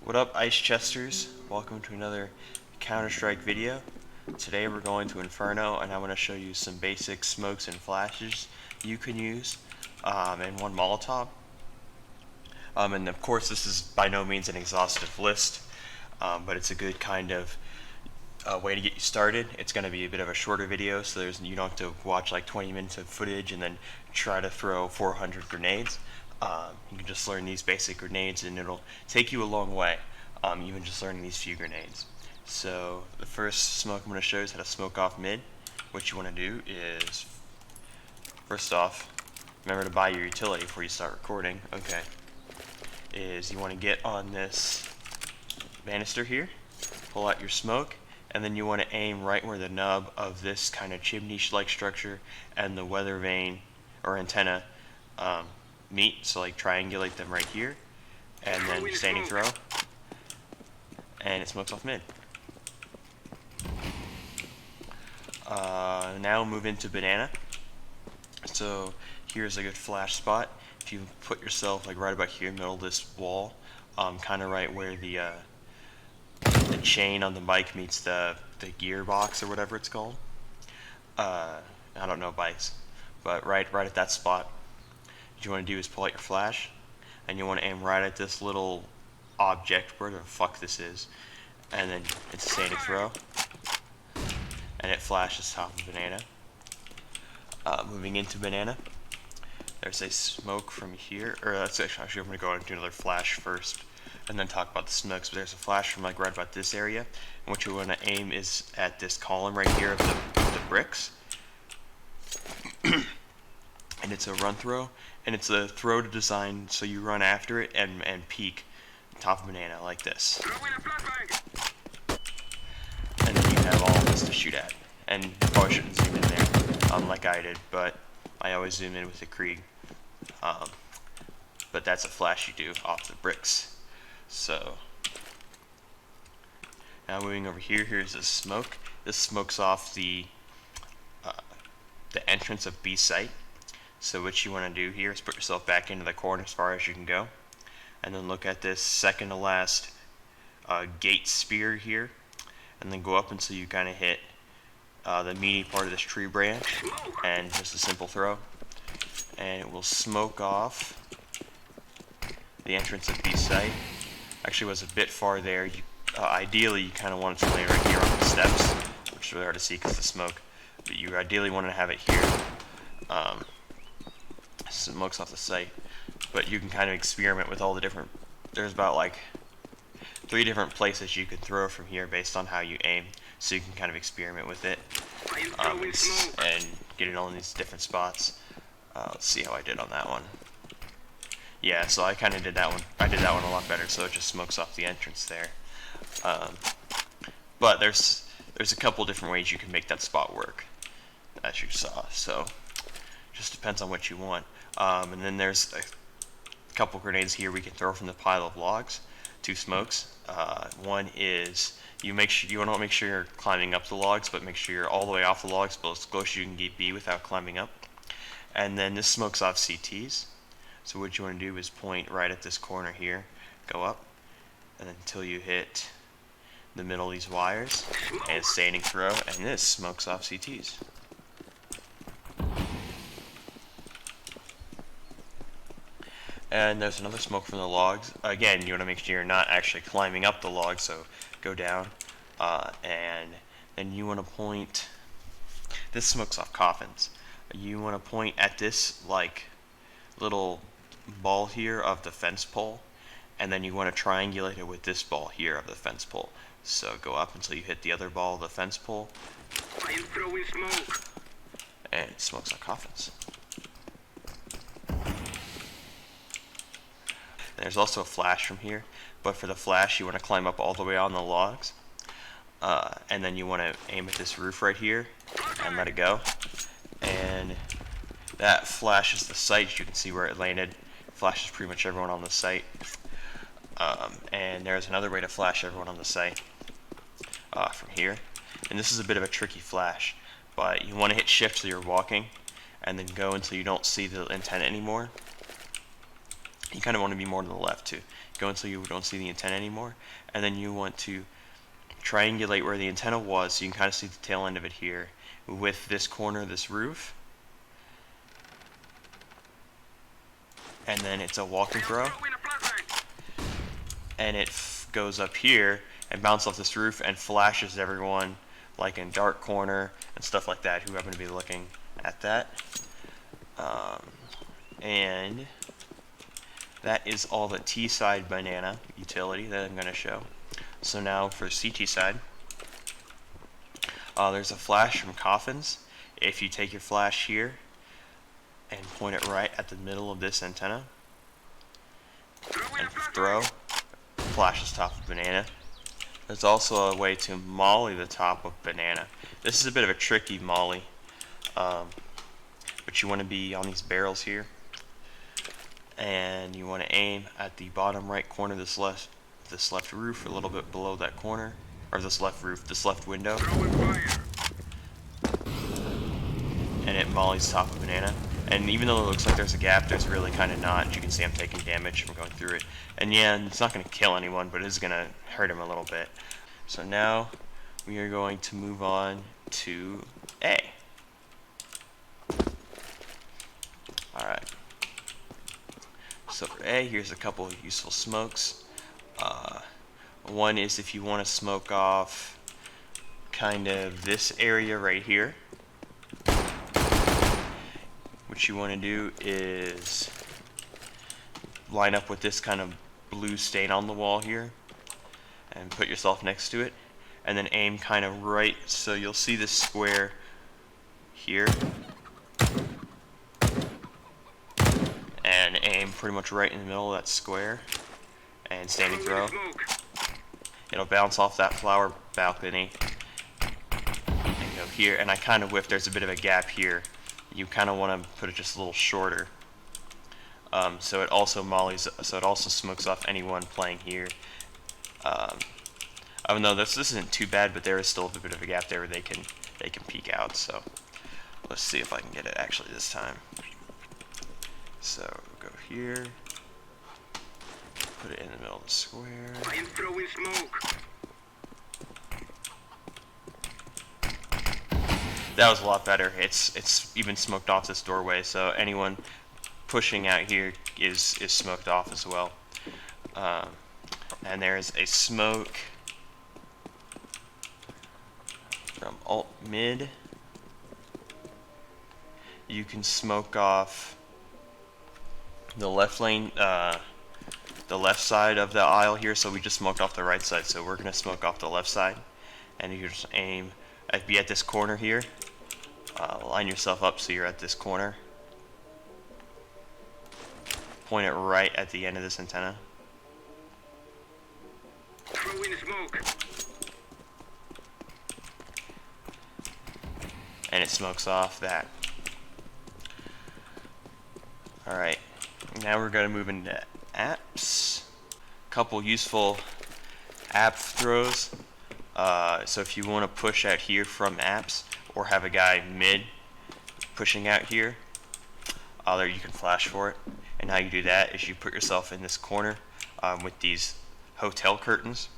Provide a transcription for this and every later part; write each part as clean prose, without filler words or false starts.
What up, Ice Chesters? Welcome to another Counter-Strike video. Today we're going to Inferno and I'm going to show you some basic smokes and flashes you can use and one Molotov. And of course this is by no means an exhaustive list, but it's a good kind of way to get you started. It's going to be a bit of a shorter video, so you don't have to watch like 20 minutes of footage and then try to throw 400 grenades. You can just learn these basic grenades and it'll take you a long way, even just learning these few grenades. So the first smoke I'm going to show you is how to smoke off mid. What you want to do is, first off, remember to buy your utility before you start recording. Okay. Is you want to get on this banister here, pull out your smoke, and then you want to aim right where the nub of this kind of chimney-like structure and the weather vane or antenna meet, so like triangulate them right here, and then standing throw, and it smokes off mid. Now move into banana. So here's a good flash spot. If you put yourself like right about here in the middle of this wall, kind of right where the chain on the bike meets the gearbox or whatever it's called. I don't know bikes, but right at that spot. What you want to do is pull out your flash, and you want to aim right at this little object, wherever the fuck this is, and then it's a standing throw, and it flashes top of banana. Moving into banana, there's a smoke from here, or that's actually I'm going to go and do another flash first, and then talk about the smokes. But there's a flash from like right about this area, and what you want to aim is at this column right here of the bricks. And it's a run throw, and it's a throw to design so you run after it and peek top of banana like this. And then you have all of this to shoot at. And you probably shouldn't zoom in there, like I did, but I always zoom in with the Krieg. But that's a flash you do off the bricks. So now moving over here, here's a smoke. This smokes off the entrance of B site. So what you want to do here is put yourself back into the corner as far as you can go, and then look at this second to last gate spear here, and then go up until you kind of hit the meaty part of this tree branch, and just a simple throw, and it will smoke off the entrance of B site. Actually, it was a bit far there. Ideally, you kind of want it to lay right here on the steps, which is really hard to see because of the smoke. But you ideally want to have it here. Smokes off the site, but you can kind of experiment with all the different. There's about like 3 different places you can throw from here based on how you aim, so you can kind of experiment with it and get it all in these different spots. Let's see how I did on that one. Yeah, so I kind of did that one. I did that one a lot better, so it just smokes off the entrance there. But there's a couple different ways you can make that spot work, as you saw. So just depends on what you want. And then there's a couple grenades here we can throw from the pile of logs. 2 smokes. One is you want to make sure you're climbing up the logs, but make sure you're all the way off the logs, but as close as you can be without climbing up. And then this smokes off CTs. So what you want to do is point right at this corner here, go up, and then until you hit the middle of these wires, and standing throw, and this smokes off CTs. And there's another smoke from the logs. Again, you want to make sure you're not actually climbing up the logs, so go down, and then you want to point. This smokes off coffins. You want to point at this like little ball here of the fence pole, and then you want to triangulate it with this ball here of the fence pole. So go up until you hit the other ball of the fence pole, and it smokes off coffins. There's also a flash from here, but for the flash you want to climb up all the way on the logs, and then you want to aim at this roof right here and let it go, and that flashes the site. You can see where it landed. Flashes pretty much everyone on the site. And there's another way to flash everyone on the site from here, and this is a bit of a tricky flash, but you want to hit shift so you're walking, and then go until you don't see the antenna anymore. You kind of want to be more to the left too. Go until you don't see the antenna anymore, and then you want to triangulate where the antenna was, so you can kind of see the tail end of it here, with this corner, this roof, and then it's a walking throw, and it goes up here and bounces off this roof and flashes everyone like in dark corner and stuff like that who happen to be looking at that. And that is all the T side banana utility that I'm going to show. So now for CT side, there's a flash from coffins. If you take your flash here and point it right at the middle of this antenna and throw, flashes top of banana. There's also a way to molly the top of banana. This is a bit of a tricky molly, but you want to be on these barrels here, and you want to aim at the bottom right corner of this left roof, a little bit below that corner, or this left roof, this left window, and it mollies top of banana. And even though it looks like there's a gap, there's really kind of not. As you can see, I'm taking damage from going through it. And yeah, it's not going to kill anyone, but it is going to hurt him a little bit. So now we are going to move on to A. Alright. So for A, here's a couple of useful smokes. One is if you want to smoke off kind of this area right here. What you want to do is line up with this kind of blue stain on the wall here and put yourself next to it, and then aim kind of right, so you'll see this square here, and aim pretty much right in the middle of that square and standing throw. It'll bounce off that flower balcony and go here, and I kind of whiffed. There's a bit of a gap here. You kind of want to put it just a little shorter, so it also smokes off anyone playing here. Even though this isn't too bad, but there is still a bit of a gap there where they can peek out. So let's see if I can get it actually this time. So go here, put it in the middle of the square. I am throwing smoke. That was a lot better. It's even smoked off this doorway, so anyone pushing out here is smoked off as well. And there is a smoke from alt mid. You can smoke off the left lane, the left side of the aisle here. So we just smoked off the right side, so we're gonna smoke off the left side, and you just aim. Be at this corner here. Line yourself up so you're at this corner. Point it right at the end of this antenna. Throw in smoke. And it smokes off that. Alright, now we're going to move into apps. Couple useful app throws. So if you want to push out here from apps, or have a guy mid pushing out here, there you can flash for it. And how you do that is you put yourself in this corner with these hotel curtains,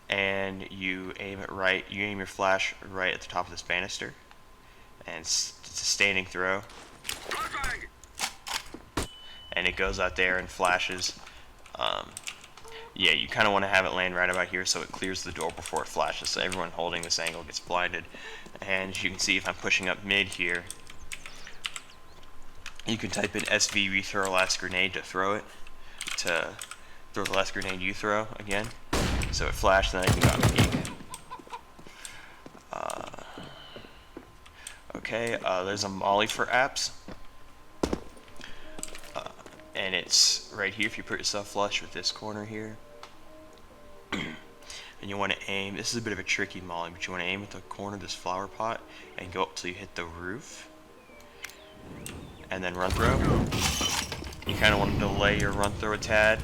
and you aim it right. You aim your flash right at the top of this banister, and it's a standing throw. And it goes out there and flashes. Yeah, you kind of want to have it land right about here so it clears the door before it flashes, so everyone holding this angle gets blinded. And as you can see, if I'm pushing up mid here, you can type in SV rethrow last grenade to throw it, to throw the last grenade you throw again. So it flashed, and then I can go out and peek. Okay, there's a molly for apps. And it's right here if you put yourself flush with this corner here. And you want to aim, this is a bit of a tricky molly, but you want to aim at the corner of this flower pot and go up till you hit the roof. And then run throw. You kind of want to delay your run throw a tad.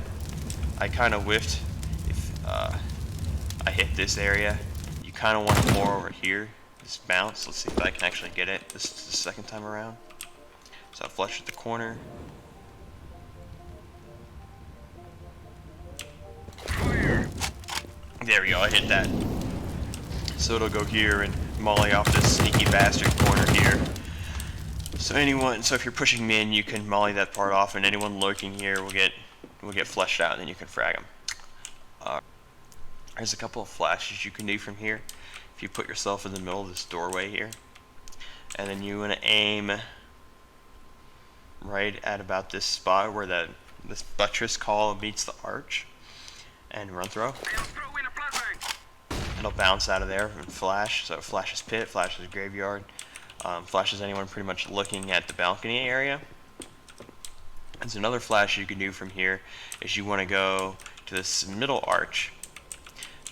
I kind of whiffed. If I hit this area, you kind of want more over here. This bounce. Let's see if I can actually get it this the second time around. So I flush at the corner. There we go, I hit that. So it'll go here and molly off this sneaky bastard corner here. So if you're pushing min, you can molly that part off, and anyone lurking here will get flushed out, and then you can frag them. There's a couple of flashes you can do from here. If you put yourself in the middle of this doorway here, and then you want to aim right at about this spot where this buttress column meets the arch, and run throw. It'll bounce out of there and flash. So it flashes pit, flashes graveyard, flashes anyone pretty much looking at the balcony area. There's another flash you can do from here is you want to go to this middle arch,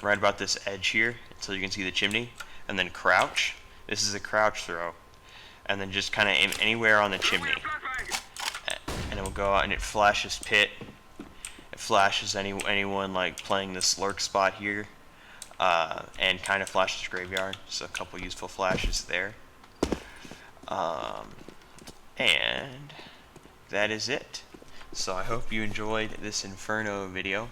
right about this edge here, so you can see the chimney, and then crouch. This is a crouch throw, and then just kind of aim anywhere on the chimney, and it will go out and it flashes pit. It flashes anyone like playing this lurk spot here, and kind of flashes graveyard. So a couple useful flashes there, and that is it. So I hope you enjoyed this Inferno video.